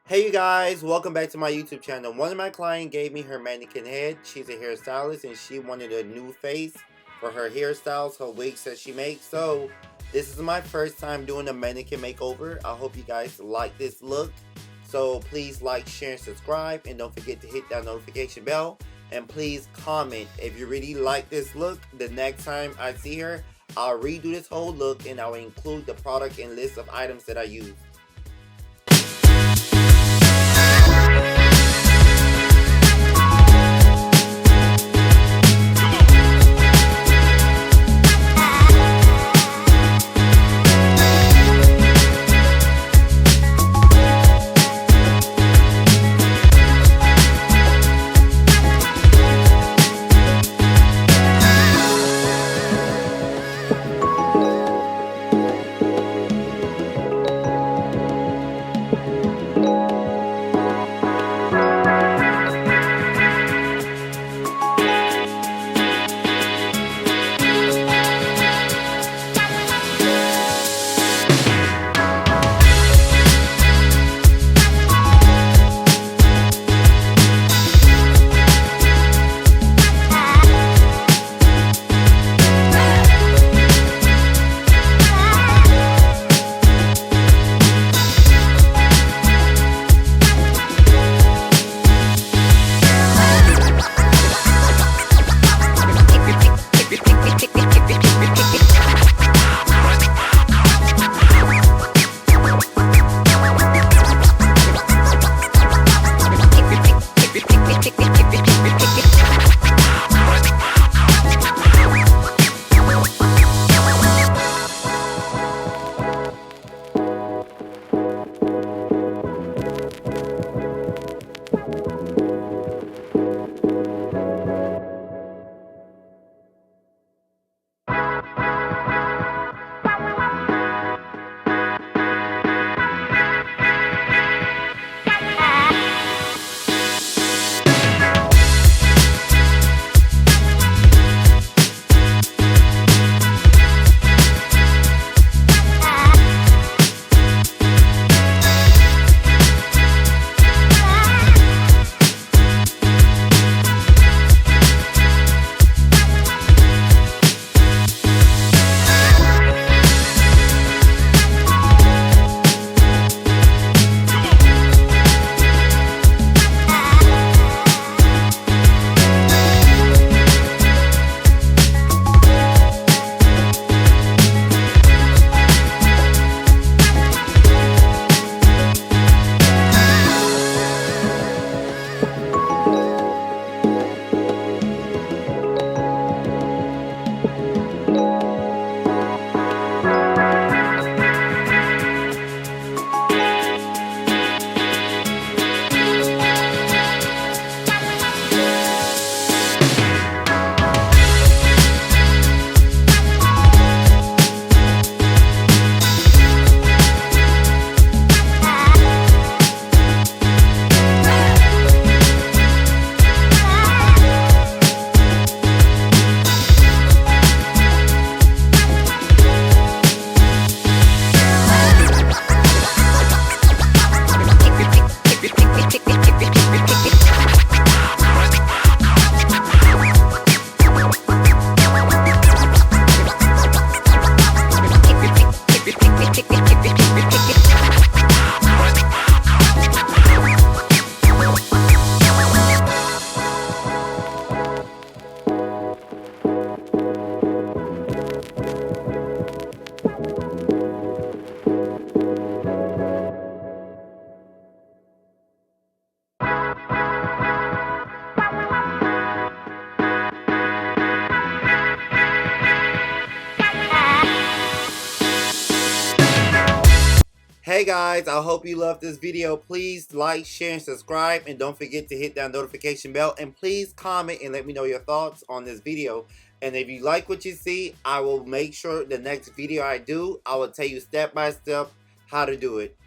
Hey you guys, welcome back to my YouTube channel. One of my clients gave me her mannequin head. She's a hairstylist and she wanted a new face for her hairstyles, her wigs that she makes. So this is my first time doing a mannequin makeover. I hope you guys like this look. So please like, share, and subscribe, and don't forget to hit that notification bell. And please comment if you really like this look. The next time I see her, I'll redo this whole look and I'll include the product and list of items that I use. Hey guys, I hope you loved this video. Please like, share, and subscribe, and don't forget to hit that notification bell, and please comment and let me know your thoughts on this video. And if you like what you see, I will make sure the next video I do, I will tell you step by step how to do it.